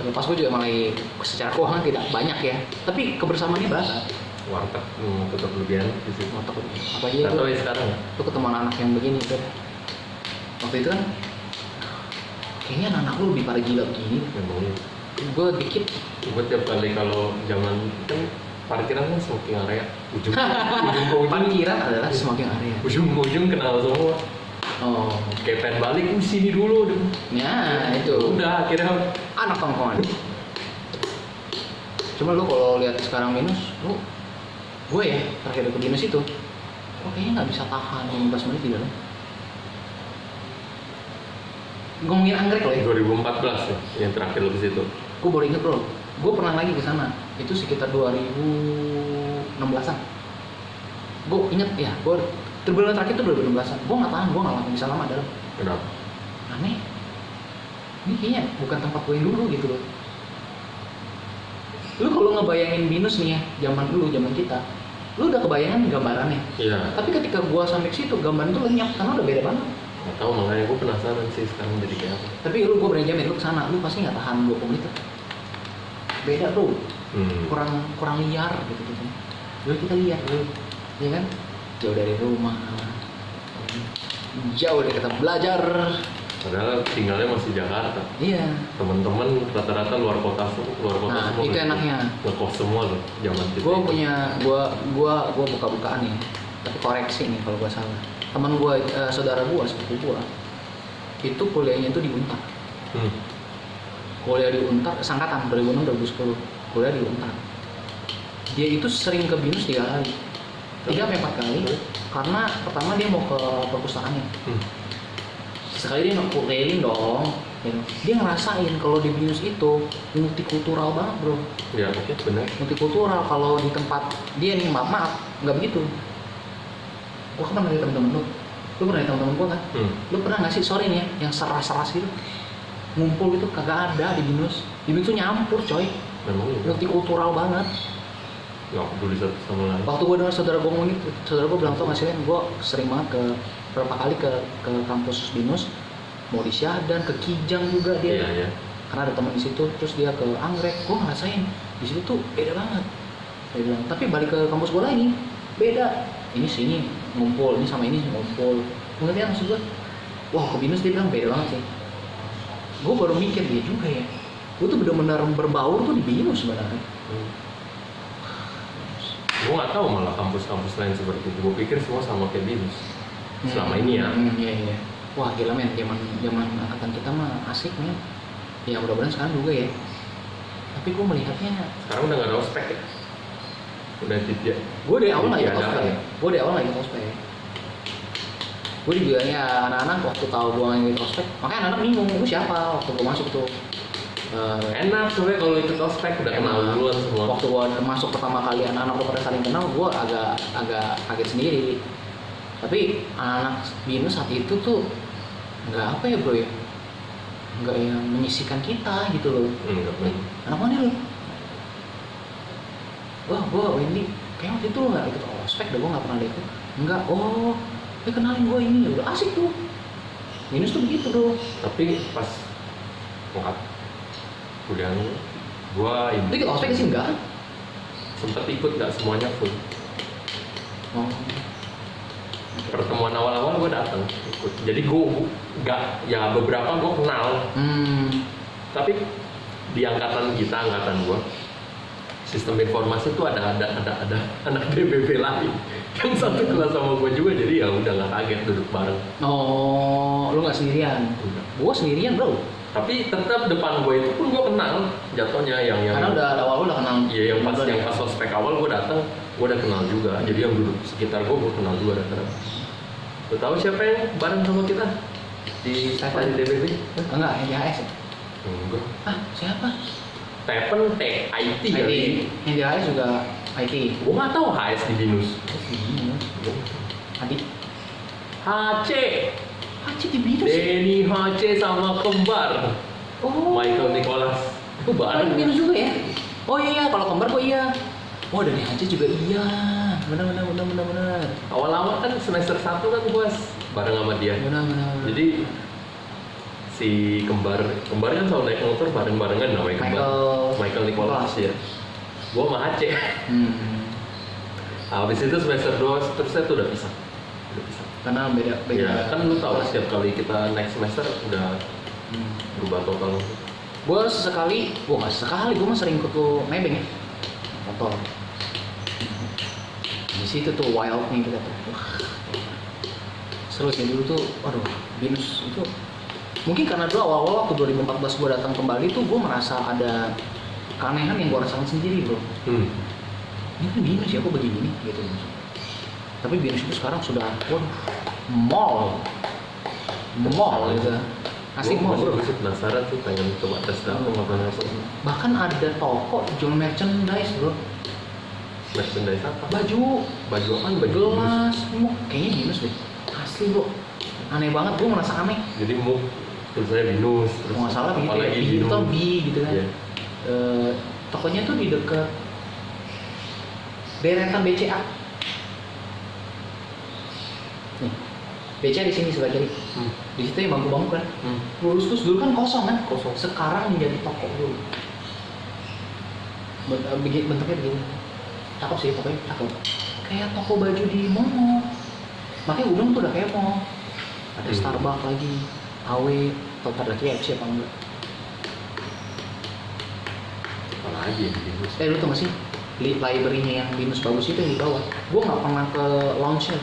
Terlepas gue juga mulai secara keuangan tidak banyak ya, tapi kebersamaannya berasa. warteg tetap lebih enak di situ. Apa aja Nggak tahu itu? ya sekarang ya. Lu ketemu anak-anak yang begini tuh. Waktu itu kan, kayaknya anak-anak lu lebih pada gila begini. Memang iya. Gue dikit. Gue tiap kali kalau zaman kan parkiran kan smoking area, ujung ke ujung, Parkiran adalah semakin area. ujung ke ujung kenal semua. Oh, Kayak pengen balik sini dulu. ya itu. Udah akhirnya Anak tongkongan. Cuma lu kalau lihat sekarang minus, gue ya terakhir ke minus itu, kayaknya nggak bisa tahan 15 menit di dalam. Ngomongin anggrek loh ya. 2014 ya yang terakhir lo ke situ. Gue baru inget bro, gue pernah lagi ke sana. Itu sekitar 2016-an. Gue inget ya, gue terbulan terakhir itu 2016-an. Gue nggak tahan, gue nggak bisa lama dalam. Kenapa? Aneh. Ini kayaknya bukan tempat gue yang dulu gitu loh. Lu kalau ngebayangin binus nih ya, zaman dulu, zaman kita, lu udah kebayangan gambarannya. Iya. Tapi ketika gua sampai ke situ, gambaran tuh lenyap karena udah beda banget. Nggak tahu makanya gue penasaran sih sekarang jadi kayak apa. Tapi gua berani jamin lu kesana, lu pasti nggak tahan 20 menit. Beda bro, kurang liar gitu. Jadi kita lihat dulu, ya kan? Jauh dari rumah, jauh dari kita belajar. Padahal tinggalnya masih Jakarta. Iya. Teman-teman rata-rata luar kota Nah, semua. itu enaknya. Ngekos semua loh zaman kita. Gua buka-bukaan nih, tapi koreksi nih kalau gua salah. Teman gua, saudara gua, sepupu gua, itu kuliahnya itu di Untar. Kuliah di Untar, sangkatan 2006-2010, kuliah di Untar. Dia itu sering ke binus 3 kali, 3-4 kali, karena pertama dia mau ke perpustakaannya. Sekali dia keliling dong, gitu. Dia ngerasain kalau di binus itu multikultural banget bro. Ya oke benar. Multikultural. Kalau di tempat dia nih maaf nggak begitu. Gua kan pernah dari temen-temen lu pernah dari temen-temen gua kan? Lu pernah nggak sih sore nih ya, yang seras-seras gitu ngumpul gitu kagak ada di binus. Di binus tuh nyampur coy. Memang iya. Multikultural banget. Nggak peduli satu sama lain. Waktu gua dengar saudara gua ngomong gitu, saudara gua bilang tau nggak sih, gua sering banget berapa kali ke kampus binus, mau di Syahdan, ke Kijang juga dia. Iya. Karena ada teman di situ, terus dia ke anggrek. Gua ngerasain di situ tuh beda banget. Dia bilang, tapi balik ke kampus gua lagi beda. Ini sini ngumpul, ini sama ini ngumpul. Ngerti ya maksud gua? Wah, ke binus dia bilang beda banget sih. Gua baru mikir dia juga ya. Gua tuh benar-benar berbaur tuh di binus sebenarnya. Gue nggak tahu malah kampus-kampus lain seperti itu. Gue pikir semua sama kayak binus. Selama ini ya. Iya. Wah gila men, zaman angkatan kita mah asik men. Ya mudah-mudahan sekarang juga ya. Tapi gue melihatnya, Sekarang udah nggak ada ospek ya. Udah tidak. gue dari awal lagi Tidak ada. ospek. Gue dari awal lagi ospek. Gue dibilangnya anak-anak waktu tahu gue lagi ospek, makanya anak-anak bingung, gue siapa waktu gue masuk tuh. Enak sebenarnya kalau ikut ospek udah kenal duluan semua. Waktu gue masuk pertama kali anak-anak udah pada saling kenal, gue agak kaget sendiri. Tapi anak-anak binus saat itu tuh nggak apa ya bro ya, nggak yang menyisikan kita gitu loh. Enggak men. Anak mana lu? Wah, gua Wendy, kayak waktu itu lu nggak ikut ospek, dah gua nggak pernah ikut. Enggak, oh, kenalin gua ini, udah asik tuh. Minus tuh begitu bro. Tapi pas angkat kuliah gua Lu ikut ospek sih enggak? sempet ikut nggak semuanya full. Oh, Pertemuan awal-awal gua datang ikut. Jadi gua nggak, ya beberapa gua kenal. Tapi di angkatan gua sistem informasi tuh ada anak DBB lain yang satu kelas sama gue juga, jadi ya udah nggak kaget duduk bareng. Oh, lu nggak sendirian? Udah. Gua sendirian bro. Tapi tetap depan gue itu pun gue kenal jatuhnya yang Karena udah awal udah kenal. iya yang pas ospek awal gue datang gue udah kenal juga, jadi yang duduk sekitar gue kenal juga rata-rata. Lu tahu siapa yang bareng sama kita di Stefan. DBB? Enggak, NDHS ya? Enggak. Ah, siapa? Stephen IT IT. kali. NDHS juga IT. Gua nggak tahu HS di Binus. Adik. HC. Haji di Binus. Denny HC sama kembar. Oh. Michael Nicholas. Itu Bareng bareng. Binus juga ya? Oh iya, kalau kembar gua iya. Oh, dari Haji juga iya. Benar. Awal-awal kan semester 1 kan gua bareng sama dia. Benar. Jadi si kembar kan selalu naik motor bareng-barengan namanya kembar. Michael Nicholas ya. Gua sama HC. Habis itu semester 2 terusnya tuh udah pisah. Karena beda. Ya, kan lu tahu setiap kali kita naik semester udah berubah total. Gue sesekali, nggak sesekali, gue mah sering ikut lu nebeng ya, motor. Di situ tuh wildnya kita tuh, wah, seru sih dulu tuh. Aduh, Binus itu mungkin karena dulu awal-awal waktu 2014 gue datang kembali tuh gue merasa ada keanehan yang gue rasakan sendiri bro. Ini kan Binus ya, kok begini gitu. Tapi Binus itu sekarang sudah, waduh, mall gitu. Asik mall bro. Gue sih penasaran tuh, pengen coba tes dapur apa. Bahkan ada toko jual merchandise bro. Merchandise apa? Baju Apa? Baju gelas, muk, kayaknya Binus deh. Asli bro. Aneh banget, gue merasa aneh. Jadi muk tulisannya Binus. Kalau nggak salah begitu ya, apalagi B atau B gitu kan. Iya. Tokonya tuh di dekat deretan BCA. Nih, BCA di sini sebelah kiri. Di situ yang bangku-bangku kan. Lurus terus dulu kan kosong kan. Kosong. Sekarang menjadi toko dulu. Bentuknya begini. Cakep sih pokoknya, cakep. Kayak toko baju di mall. Makanya gue bilang tuh udah kayak mall. Ada Starbucks lagi, AW, atau ada KFC apa enggak. Apalagi yang Binus. Lu tau gak sih, library-nya yang Binus bagus itu yang di bawah. Gue gak pernah ke lounge-nya.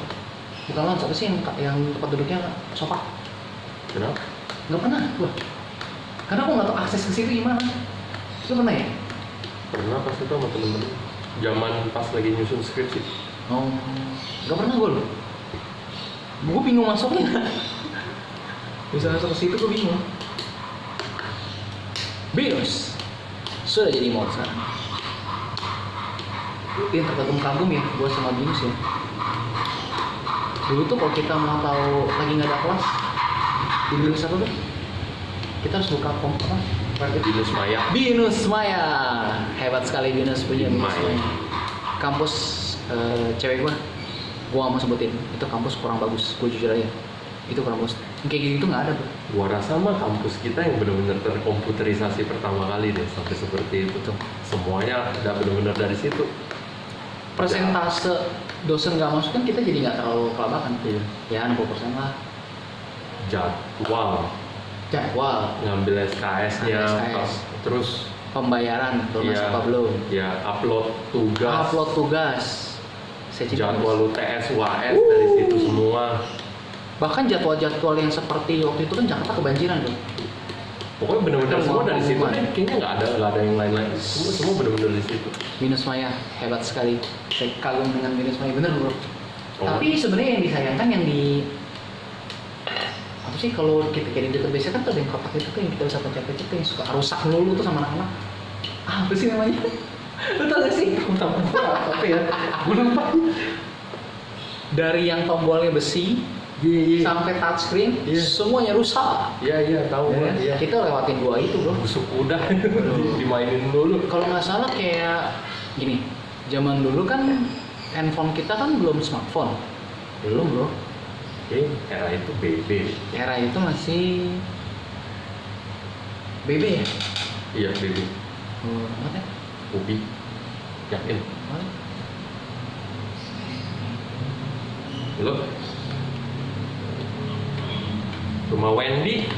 Bukan lounge, apa sih yang tempat duduknya sofa? Kenapa? Gak pernah gue. Karena gue gak tau akses ke situ gimana. Lu pernah ya? Pernah pas itu sama temen-temen. Zaman pas lagi nyusun skripsi. Oh, gak pernah gue loh. Gue bingung masuknya. Bisa masuk ke situ gue bingung. Binus sudah jadi mall sekarang. Itu yang terkagum-kagum ya gue sama Binus ya. Dulu tuh kalau kita mau tahu lagi nggak ada kelas di Binus apa tuh? Kita harus buka apa? Binus Maya. Binus Maya, hebat sekali Binus punya Binus Maya. Kampus cewek gua nggak mau sebutin, itu kampus kurang bagus, gue jujur aja. Itu kurang bagus. Kayak gitu nggak ada bro. Gua rasa mah kampus kita yang benar-benar terkomputerisasi pertama kali deh sampai seperti itu tuh. Semuanya udah benar-benar dari situ. Persentase dosen nggak masuk kan kita jadi nggak terlalu kelabakan. Iya. Ya 60% lah. Jadwal, ngambil SKS-nya, SKS. terus pembayaran, lunas Iya. apa belum? ya upload tugas, jadwal UTS, UAS dari situ semua. Bahkan jadwal-jadwal yang seperti waktu itu kan Jakarta kebanjiran tuh. Pokoknya benar-benar semua dari situ. Pengumuman. Kayaknya nggak ada yang lain-lain. Semua benar-benar dari situ. Binus Maya hebat sekali. Saya kagum dengan Binus Maya, bener bro. Oh. Tapi sebenarnya yang disayangkan yang di apa sih kalau kita kayak di dekat biasa kan tuh ada yang kotak itu tuh yang kita bisa pencet-pencet tuh yang suka rusak dulu tuh sama anak-anak. Apa sih namanya? Lu tau gak sih? Apa ya? Gue lupa. Dari yang tombolnya besi sampai touchscreen, semuanya rusak. Iya, tahu Ya, gua. Iya. kita lewatin dua itu bro. Busuk udah dimainin dulu. Kalau nggak salah kayak gini, zaman dulu kan handphone kita kan belum smartphone, belum bro. Oke, era itu BB. Era itu masih BB ya? Iya, BB. Apa ya? Ubi. Yakin? Apa? Lo? Rumah Wendy.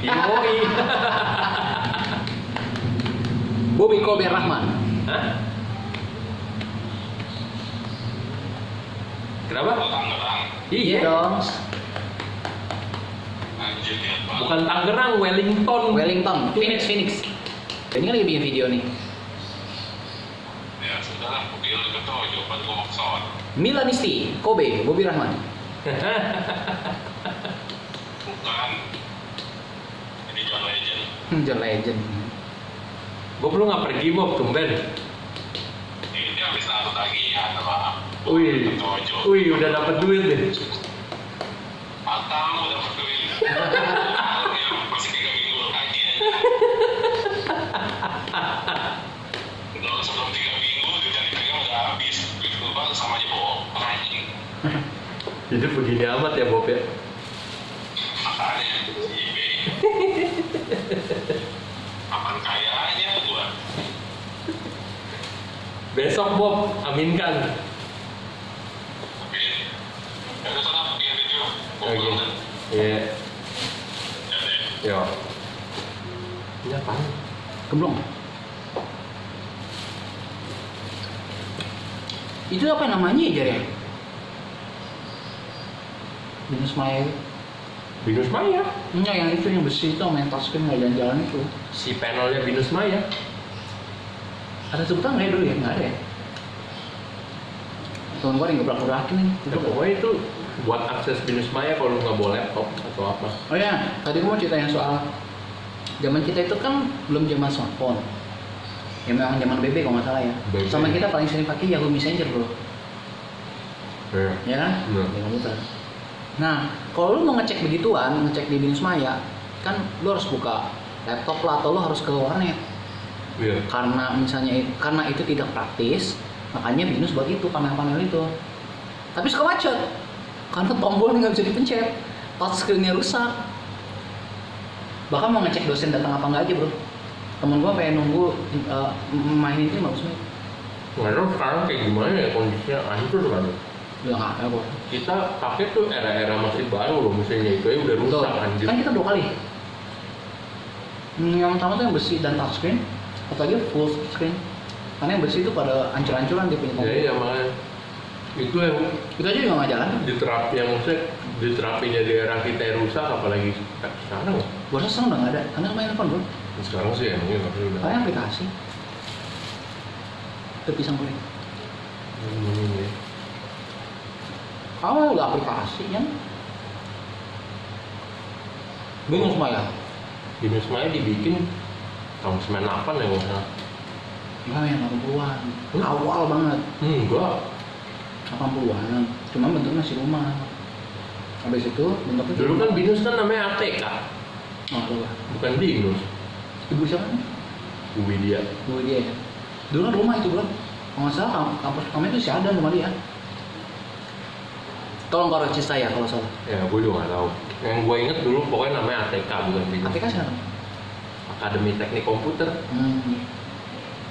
Yoi. Bobby Kober Rahman. Hah? Kenapa? Iya dong. Bukan Tangerang, Wellington, Phoenix. Ini kan lagi bikin video nih. udahlah, mobil ke Tojo, buat gue maksud. Milanisti, Kobe, Bobby Rahman. Bukan. Ini John Legend. John Legend. Bob lu nggak pergi Bob, tumben. Ini habis naruh tagihan sama Wih, ke Tojo. wih udah dapat duit deh. Matamu dapat duit. Ya, masih 3 minggu lagi ya. Udah sebelum 3 minggu, duit yang dipegang udah habis. Duit gue kan sama aja bohong, anjing. Hidup begini amat ya Bob ya. Makanya, eBay. Apaan kayanya gua? Besok Bob, aminkan. Tapi, ya udah sana bikin video. Gua Oke. pulang kan. Iya. Ya deh. Yo. Ini apaan? Gemblong. Itu apa namanya ya, Jar ya? Binus Maya. Binus Maya. Enggak, yang itu yang besi itu sama yang touchscreen nggak jalan-jalan itu. Si panelnya Binus Maya. Ada sebutan nggak ya dulu ya? Nggak ada ya? Temen gue yang gebrak-gebrakin nih. Ya, pokoknya itu buat akses Binus Maya kalau lu nggak bawa laptop atau apa. Oh ya, tadi gue mau cerita yang soal zaman kita itu kan belum zaman smartphone. Ya memang zaman BB kalau nggak salah ya. BB. Sama kita paling sering pakai Yahoo Messenger bro. Iya. Ya kan? Bener. Di komputer. Nah, kalau lu mau ngecek begituan, ngecek di Binus Maya, kan lu harus buka laptop lah atau lu harus ke warnet. Iya. Karena misalnya karena itu tidak praktis, makanya Binus buat itu panel-panel itu. Tapi suka macet, karena tombolnya nggak bisa dipencet, touchscreen-nya rusak. Bahkan mau ngecek dosen datang apa nggak aja bro. Temen gua pengen nunggu main itu 15 menit. Nggak tahu sekarang kayak gimana ya kondisinya hancur kan. Udah nggak ada gua. Kita pakai tuh era-era masih baru loh, misalnya itu ya udah rusak anjir. Kan kita 2 kali. Yang pertama tuh yang besi dan touchscreen, atau lagi full screen. Karena yang besi itu pada hancur-hancuran dia punya Ya komputer. iya makanya itu yang Itu aja juga nggak jalan. diterapi yang maksudnya diterapinya di era kita yang rusak apalagi sekarang ya. Gua rasa sekarang udah nggak ada, karena main handphone bro. Sekarang sih emangnya nggak perlu udah. Karena aplikasi. Itu pisang goreng. Ini. Kalau udah aplikasi yang Binus Maya. Binus Maya dibikin tahun 98 ya nggak salah. Enggak yang 80-an. Awal banget. Enggak. 80-an. Cuma bentuknya masih rumah. Habis itu bentuknya Dulu kan Binus kan namanya ATK, oh, lupa. bukan Binus. Ibu siapa nih? Bu Widya. Ibu dia ya. Dulu kan rumah itu bro. Kalau nggak salah kampus kami itu si ada rumah dia. Tolong koreksi saya kalau salah. Ya, gue juga nggak tahu. Yang gue inget dulu pokoknya namanya ATK bukan Binus. ATK siapa? Akademi Teknik Komputer.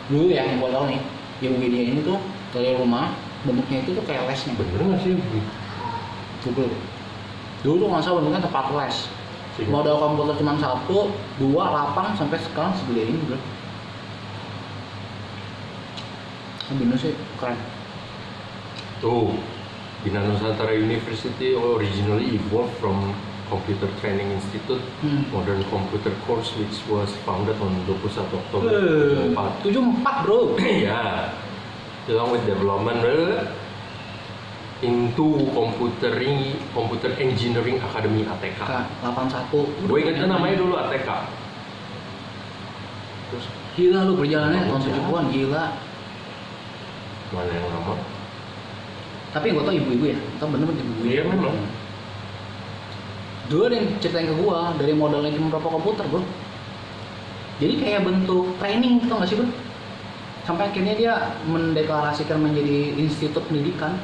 Dulu ya yang gue tahu nih, ibu dia ini tuh dari rumah bentuknya itu tuh kayak lesnya. Bener nggak sih? Google. Dulu tuh nggak salah bentuknya tempat les. Sih. Model komputer cuma 1, 2, lapang sampai sekarang segede ini bro. Binus sih keren. Tuh, Bina Nusantara University originally evolved from Computer Training Institute, modern computer course which was founded on 21 Oktober 74. 74 bro. Ya, along with development into computer engineering academy ATK. 81. Gue ingetnya namanya dulu ATK. Terus gila lu perjalanannya tahun Banyak. 70-an gila. Mana yang lama? Tapi gue tau ibu-ibu ya, tau bener-bener ibu-ibu. Iya, memang. Dulu ada yang ceritain ke gua dari modalnya cuma berapa komputer bro. Jadi kayak bentuk training tau gak sih bro? Sampai akhirnya dia mendeklarasikan menjadi institut pendidikan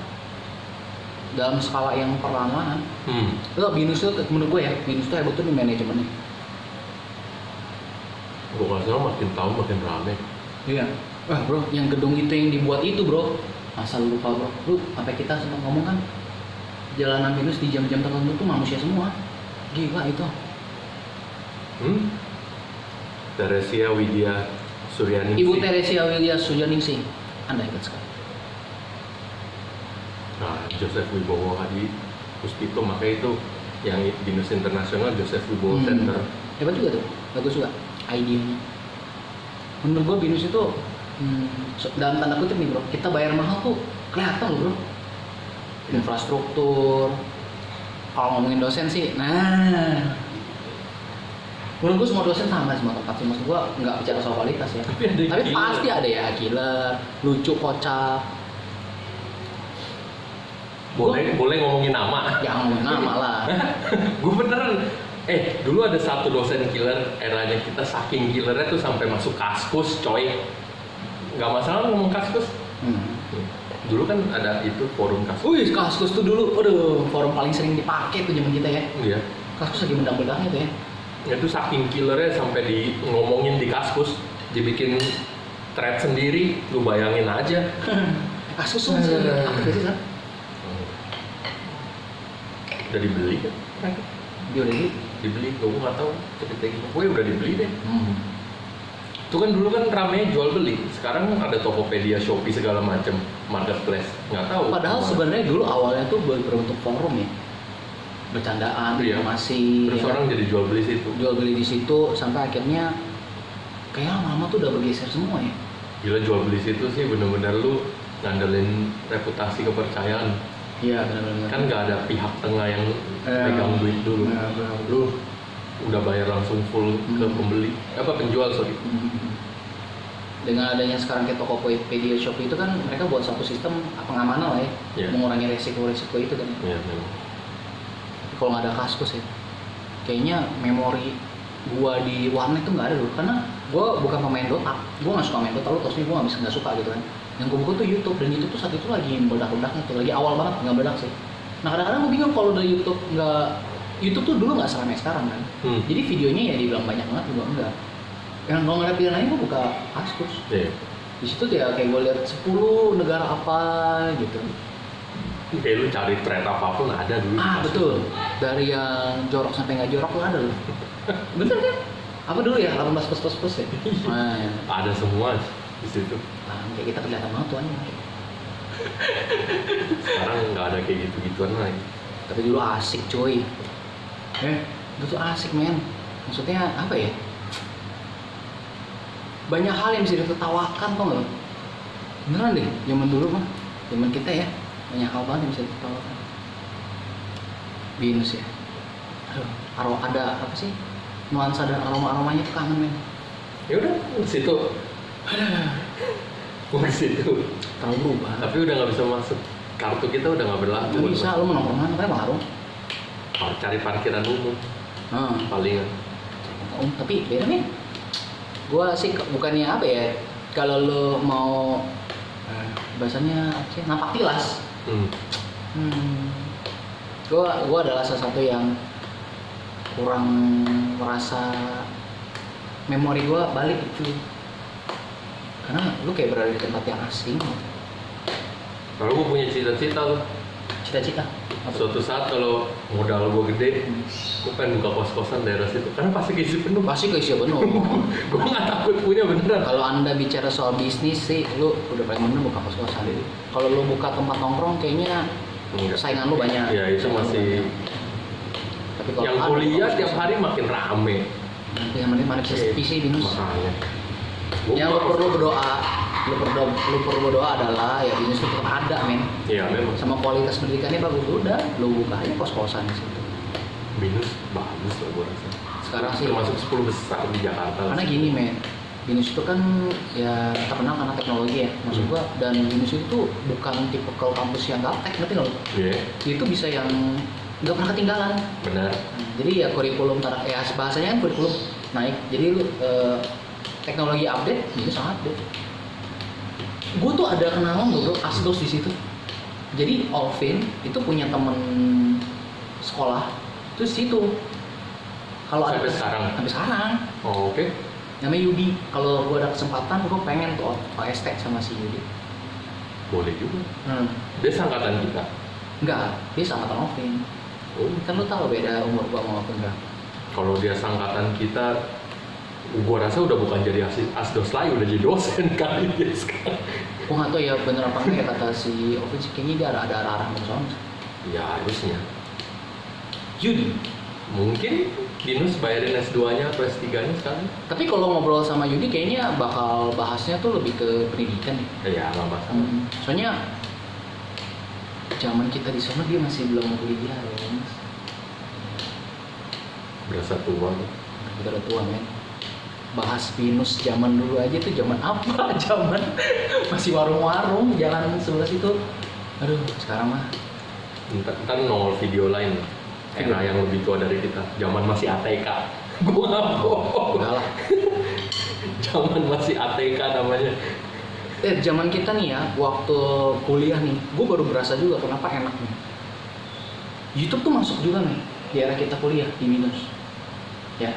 dalam skala yang perlahan-lahan. Itu Binus itu menurut gue ya, Binus itu hebat tuh di manajemennya. Gue nggak salah makin tahun makin rame. Iya. Wah bro, yang gedung itu yang dibuat itu bro, masa lu lupa bro? Lu sampai kita sempat ngomong kan, jalanan Binus di jam-jam tertentu tuh manusia semua. Gila itu. Teresia Widya Suryaningsih. Ibu Teresia Widya Suryaningsih, Anda hebat sekali. Nah, Joseph Wibowo Hadi Puspito, makanya itu yang Binus Internasional Joseph Wibowo Center. Hebat juga tuh, bagus juga idenya. Menurut gua Binus itu Dalam tanda kutip nih bro, kita bayar mahal tuh kelihatan loh bro. Infrastruktur. Kalau ngomongin dosen sih, nah menurut gue semua dosen sama semua tempat sih, maksud gue nggak bicara soal kualitas ya. Tapi pasti ada ya killer, lucu, kocak. Boleh ngomongin nama. Jangan ngomongin nama lah. Gue beneran. Dulu ada satu dosen killer, eranya kita saking killernya tuh sampai masuk Kaskus, coy. Nggak masalah ngomong Kaskus. Dulu kan ada itu forum Kaskus. Wih, Kaskus tuh dulu, aduh, forum paling sering dipakai tuh zaman kita ya. Iya. Kaskus lagi mendang-mendangnya tuh ya. Itu saking killernya sampai ngomongin di Kaskus, dibikin thread sendiri, lu bayangin aja. Kaskus tuh masih apa sih San? Udah dibeli kan? Dia udah Dibeli, gue nggak tahu ceritanya gimana. Gue udah dibeli deh. Itu kan dulu kan rame jual beli. Sekarang ada Tokopedia, Shopee segala macem marketplace. Nggak tahu. Padahal sebenarnya dulu awalnya tuh berbentuk forum ya, bercandaan, Iya. informasi. Terus ya orang kan? jadi jual beli situ. Jual beli di situ sampai akhirnya kayak lama-lama tuh udah bergeser semua ya. Gila jual beli situ sih bener-bener lu ngandelin reputasi kepercayaan. Iya benar-benar. Kan nggak ada pihak tengah yang pegang duit dulu. Lu udah bayar langsung full ke pembeli, penjual sorry. Dengan adanya sekarang kayak Tokopedia, Shopee itu kan mereka buat satu sistem pengamanan lah ya, Iya. mengurangi resiko-resiko itu kan. Iya memang. Kalau nggak ada Kaskus ya, kayaknya memori gua di warnet tuh nggak ada loh, karena gua bukan pemain Dota, gua nggak suka main Dota, lu tau sih gua nggak suka gitu kan. Yang gua buka tuh YouTube, dan YouTube tuh saat itu lagi meledak-ledaknya tuh, lagi awal banget, nggak meledak sih. Nah kadang-kadang gua bingung kalau dari YouTube tuh dulu nggak seramai sekarang kan. Jadi videonya ya dibilang banyak banget juga enggak. Yang kalau nggak ada pilihan lain gua buka Kaskus. Iya. Di situ ya kayak gua lihat 10 negara apa gitu. Kayak lu cari thread apapun ada dulu. Betul. Dari yang jorok sampai nggak jorok tuh ada loh. Bener kan? Apa dulu ya? 18 plus ya? Nah, ya. Ada semua di situ. Kayak kita kelihatan banget tuh aja. Sekarang nggak ada kayak gitu-gituan lagi. Tapi dulu asik cuy. Dulu tuh asik men. Maksudnya apa ya? Banyak hal yang bisa ditertawakan tuh nggak? Beneran deh, zaman dulu mah. Zaman kita ya, banyak hal banget yang bisa ditertawakan. Binus ya. Aduh, ada apa sih? Nuansa dan aromanya tuh kangen men. Ya udah ke situ. Ke situ. Terlalu berubah. Tapi udah nggak bisa masuk. Kartu kita udah nggak berlaku. Nggak bisa, lu mau nongkrong mana? Kayak warung. Cari parkiran umum. Palingan. Tapi beda nih. Gua sih bukannya apa ya? Kalau lu mau bahasanya apa sih? Napak tilas. Gua adalah salah satu yang kurang merasa memori gua balik itu. Karena lu kayak berada di tempat yang asing. Kalau gue punya cita-cita loh. Cita-cita. Suatu saat kalau modal gue gede, gue pengen buka kos-kosan daerah situ. Karena pasti keisi penuh. Pasti keisi penuh. Gue nggak takut punya beneran. Kalau anda bicara soal bisnis sih, lu udah paling bener buka kos-kosan. Kalau lu buka tempat nongkrong, kayaknya saingan lu banyak. Ya itu masih. Tapi kalau Yang kuliah tiap hari makin rame. Yang mana bisa sepi sih binus. Makanya. Yang lu perlu berdoa, lu perlu berdoa adalah ya bisnis lu tetap ada men. Iya memang. Sama kualitas pendidikannya bagus, udah lu buka aja kos-kosan di situ. Binus bagus lah gue rasa. Sekarang sih termasuk 10 besar di Jakarta. karena gini men, Binus itu kan ya terkenal karena teknologi ya maksud gua, dan Binus itu tuh bukan tipe kampus yang gaptek, ngerti nggak lo? Iya. Dia itu bisa yang nggak pernah ketinggalan. Benar. Jadi ya kurikulum ya bahasanya kan kurikulum naik, jadi lu teknologi update, Binus update. Gue tuh ada kenalan loh bro, asdos di situ. Jadi Alvin itu punya temen sekolah itu di situ. Kalau ada sampai sekarang. Oh, oke. Namanya Yudi. Kalau gue ada kesempatan, gue pengen tuh OST sama si Yudi. Boleh juga. Dia sangkatan kita. Enggak, dia sama Alvin. Oh. Kan lu tahu beda umur gua sama Alvin berapa? Kalau dia sangkatan kita, gua rasa udah bukan jadi asdos lagi, udah jadi dosen kali dia sekarang. Gua nggak tahu ya bener apa enggak ya kata si Alvin sih, kayaknya dia ada arah-arah ke sana. Ya harusnya. Yudi. Mungkin Binus bayarin S2-nya atau S3-nya sekarang. Tapi kalau ngobrol sama Yudi kayaknya bakal bahasnya tuh lebih ke pendidikan ya. Ya nggak masalah. Soalnya zaman kita di sana dia masih belum mau kuliah ya, Mas. Berasa tua. Kita udah tua men. Bahas Binus zaman dulu aja tuh zaman apa? Zaman masih warung-warung jalan sebelah situ. Aduh, sekarang mah Ntar nongol video lain. Era yang lebih tua dari kita. Zaman masih ATK. Gua nggak bohong. udah lah. Zaman masih ATK namanya. Zaman kita nih ya, waktu kuliah nih, gue baru berasa juga kenapa enak nih. YouTube tuh masuk juga nih di era kita kuliah di Binus. Ya.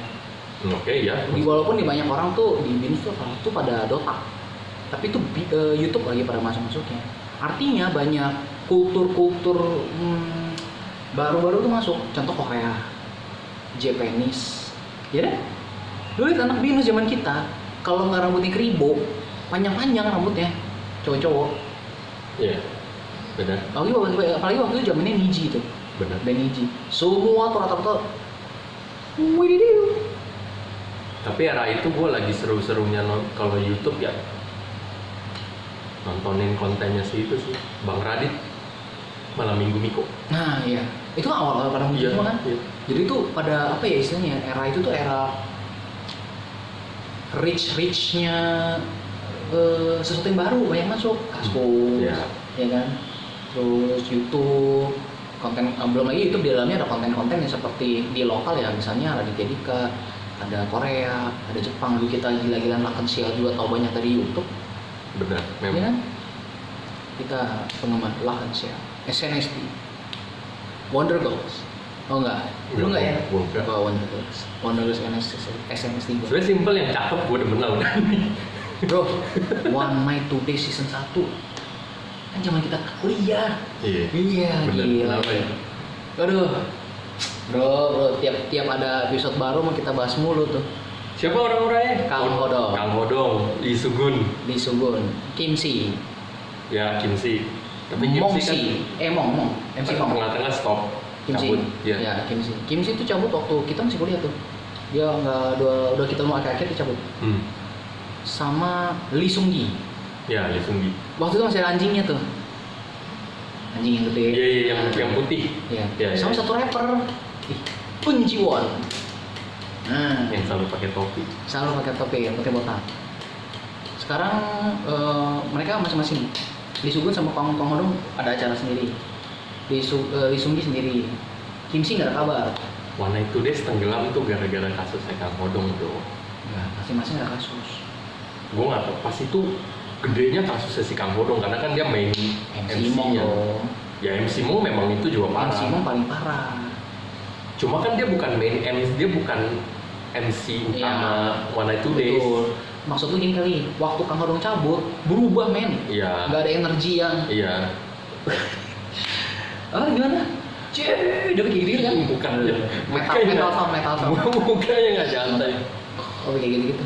Oke ya. Walaupun di banyak orang tuh di Binus tuh pada Dota. Tapi tuh YouTube lagi pada masuk-masuknya. Artinya banyak kultur-kultur baru-baru tuh masuk. Contoh Korea, Japanese, ya deh. Dulu lihat anak Binus zaman kita, kalau nggak rambutnya keribo, panjang-panjang rambutnya, cowok-cowok. Iya. Benar. Apalagi waktu itu zamannya Niji tuh, Benar. dan Niji. Semua tuh rata-rata, wididiu. Tapi era itu gue lagi seru-serunya kalau YouTube ya nontonin kontennya sih itu sih Bang Radit Malam Minggu Miko. Nah iya, itu kan awal-awal pada muncul semua kan. Iya. Jadi itu pada apa ya istilahnya, era itu tuh era rich-richnya sesuatu yang baru banyak masuk, Kaskus, Iya. ya kan, terus YouTube, konten belum lagi YouTube di dalamnya ada konten-konten yang seperti di lokal ya, misalnya Raditya Dika, ada Korea, ada Jepang. Dulu kita gila-gilaan makan sial juga tahu banyak dari YouTube, Benar. ya Memang. kan? Kita penggemar lakan sial, SNSD, Wonder Girls. Oh enggak, lu enggak ya? Gua enggak. Oh, Wonder Girls SNSD gua. Sebenarnya simple yang cakep gue demen lah udah. Bro, One Night Today season 1 kan zaman kita kuliah. Iya. Iya, Bener, gila. kenapa ya? Aduh. Bro, tiap ada episode baru mau kita bahas mulu tuh. Siapa orang-orangnya? Kang Hodong. Kang Hodong, Lee Sugun, Lee Sugun, Kim Si, ya Kim Si. Tapi Kim Mong Si Si, Mong, kan MC Mong. tengah-tengah stop. Kim Si, Cabut. Iya. ya Kim Si. Kim Si itu cabut waktu kita masih kuliah tuh. Dia nggak udah kita mau akhir-akhir dia cabut. Sama Lee Sung Gi. Ya, Lee Sung Gi. Waktu itu masih ada anjingnya tuh. Anjing yang gede. Iya, yang putih. Iya. Iya, Sama iya. satu rapper. Kun Ji Won. Nah, Yang selalu pakai topi. selalu pakai topi, pakai botak. Sekarang mereka masing-masing. Lee Sugun sama Kang Hodong ada acara sendiri. Lee Sung Gi sendiri. Kim Si nggak ada kabar. One Night Today tenggelam tuh gara-gara kasusnya Kang Hodong tuh. Ya, masing-masing ada kasus. Gue nggak tahu pas itu gedenya kasusnya si Kang Hodong karena kan dia main MC Mong MC-nya. dong. Ya MC Mong memang itu juga parah. MC Mong paling parah. Cuma kan dia bukan main MC, dia bukan MC utama One Night Today. Betul. Maksud lu gini kali, waktu Kang Hodong cabut, berubah men. Iya. Nggak ada energi yang Iya. gimana? Cih, udah kayak gitu kan? Bukan. Metal sound. Mukanya nggak santai. Oh kayak gitu.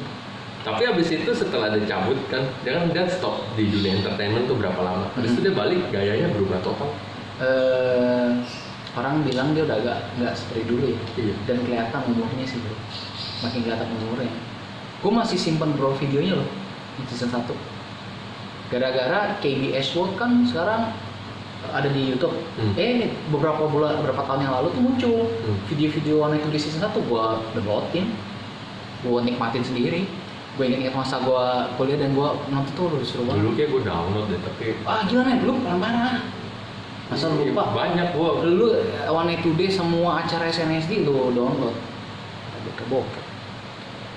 Tapi abis itu setelah dia cabut kan, dia stop di dunia entertainment tuh berapa lama. Habis itu dia balik, gayanya berubah total. Orang bilang dia udah agak nggak seperti dulu ya. Iya. Dan kelihatan umurnya sih bro. Makin kelihatan umurnya. Gue masih simpen bro videonya loh di season 1. Gara-gara KBS World kan sekarang ada di YouTube. Beberapa tahun yang lalu tuh muncul video-video One Night Today season 1. Gue downloadin, gue nikmatin sendiri. Gue ingat masa gue kuliah dan gue nonton tuh seru banget. Dulu kayak gue download deh, tapi Gimana ya? Dulu parah. Masa lu lupa? banyak gue. Lu One Night Today semua acara SNSD lu download. Bokep.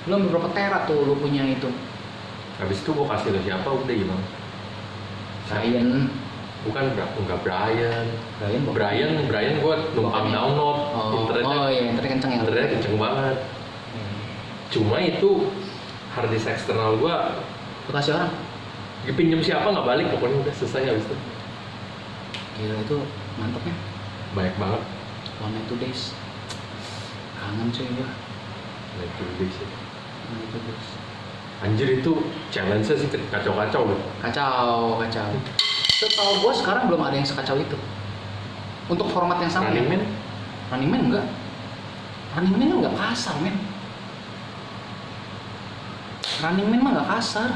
Lu ambil berapa tera tuh lu punya itu? Habis itu gue kasih ke siapa udah gimana? Brian. Bukan enggak Brian. Brian Brian gue numpang Bokapnya. download. Oh iya, internet kenceng ya. Internetnya kenceng banget. Cuma itu hard disk eksternal gue Lu kasih orang? dipinjem siapa nggak balik, pokoknya udah selesai habis itu. Gila itu mantep ya. Banyak banget. One Night Today. Kangen cuy gua. Night Today sih. One Night Today. Anjir itu challenge-nya sih kacau-kacau loh. Kacau. Setahu gua sekarang belum ada yang sekacau itu. Untuk format yang sama. Running Man? Running Man enggak. Running Man kan nggak kasar men. Running Man mah nggak kasar.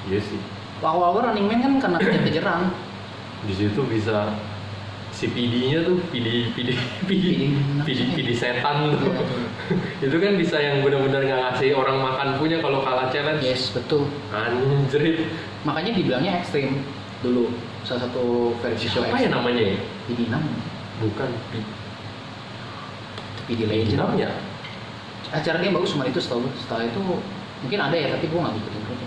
Iya sih. Awal-awal Running Man kan karena kejar-kejaran. Di situ bisa si PD-nya tuh PD setan tuh. Itu kan bisa yang benar-benar nggak ngasih orang makan punya kalau kalah challenge. Yes, betul. Anjrit. Makanya dibilangnya ekstrim dulu. Salah satu versi show Apa ya namanya ya? PD 6. Bukan PD Legend. ya? Acara dia bagus cuma itu setelah itu mungkin ada ya tapi gua nggak ngikutin terus.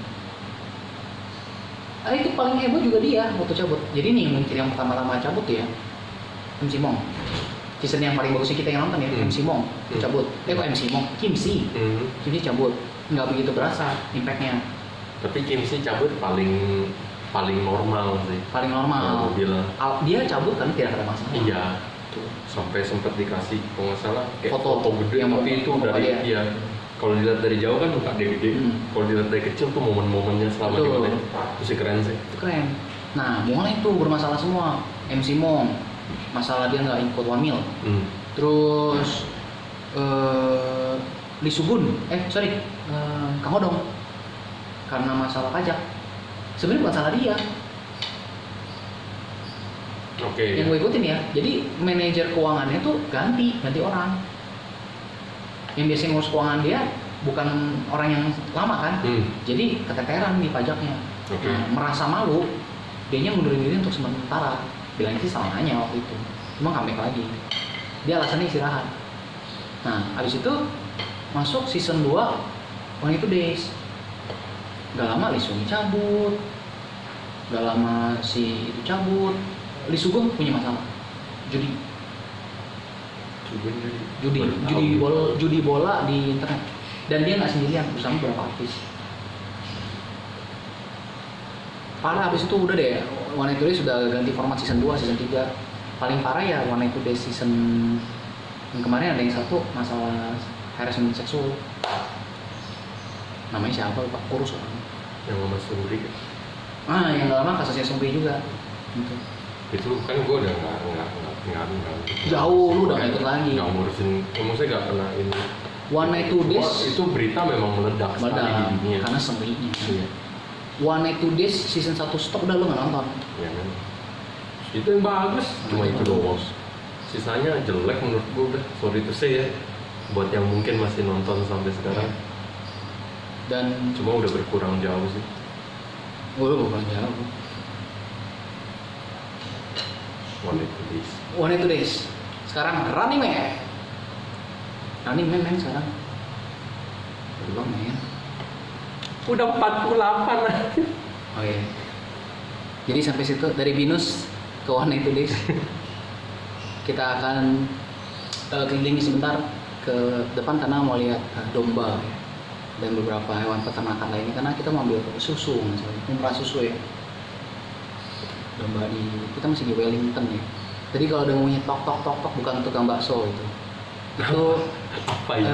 Itu paling heboh juga dia waktu cabut. Jadi nih mungkin yang pertama-tama cabut ya MC Mong. Season yang paling bagusnya kita yang nonton ya MC Mong cabut. Kok MC Mong? Kim Si. Kim Si cabut. Nggak begitu berasa impactnya. Tapi Kim Si cabut paling normal sih. Paling normal. Dia cabut kan tidak ada masalah. Iya. Sampai sempat dikasih kalau nggak salah kayak Foto gede yang tapi itu foto dari dia. kalau dilihat dari jauh kan muka dia gede. Kalau dilihat dari kecil tuh momen-momennya selama Betul. gimana itu sih keren sih. Itu keren. Nah, mulai itu bermasalah semua. MC Mong, masalah dia nggak ikut Wamil. Terus Lee Sugun, Kang Hodong, karena masalah pajak. Sebenarnya bukan salah dia. Oke. Yang gue ikutin ya. Jadi manajer keuangannya tuh ganti orang. Yang biasanya ngurus keuangan dia bukan orang yang lama kan. Jadi keteteran di pajaknya. Oke. Nah, merasa malu, dianya ngundurin diri untuk sementara. Bilang sih salahnya waktu itu. Cuma comeback lagi. Dia alasannya istirahat. Nah, abis itu masuk season 2 One Itu Days. Gak lama Lee Sung cabut. Gak lama si itu cabut. Lee Sugong punya masalah. Judi bola di internet. Dan dia nggak sendirian, bersama beberapa artis. Parah abis itu udah deh. One Night Days sudah ganti format season 2, season 3. Paling parah ya One Night Days season yang kemarin ada yang satu masalah harassment seksual. Namanya siapa lupa, kurus orang. Yang sama Suri. Yang gak lama kasusnya Sumbi juga. Gitu. Itu kan gue udah nggak Jauh, lu udah nggak ikut lagi. Nggak ngurusin, maksudnya nggak pernah ini. One Night Two Days Itu berita memang meledak sekali di dunia. karena sembunyinya. Iya. One Night Two Days season 1 stop udah lu nggak nonton. Ya kan. Itu yang bagus, cuma itu doang. Sisanya jelek menurut gue udah. Sorry to say ya, buat yang mungkin masih nonton sampai sekarang. Dan Cuma udah berkurang jauh sih. gue bukan jauh. One Night Two Days. One Night Two Days. Sekarang Running Man. Running Man men sekarang. Belum men. Udah 48 lah. Oh iya. Jadi sampai situ dari Binus ke One Night Two Days. Kita akan keliling sebentar ke depan karena mau lihat domba dan beberapa hewan peternakan lainnya karena kita mau ambil susu misalnya, umrah susu ya. Domba kita masih di Wellington ya. Jadi kalau ada bunyi tok tok tok tok bukan tukang bakso itu. Itu Apa itu?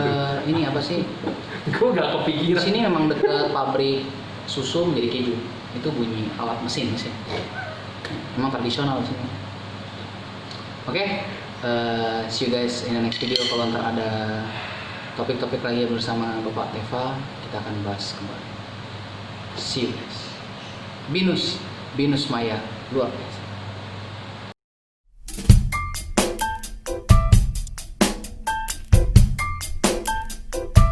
ini apa sih? Gue gak Di kepikiran. sini memang dekat pabrik susu menjadi keju. Itu bunyi alat mesin. Memang tradisional di sini. Oke, see you guys in the next video. Kalau ntar ada topik-topik lagi bersama Bapak Teva, kita akan bahas kembali. See you guys. Binus Maya luar biasa.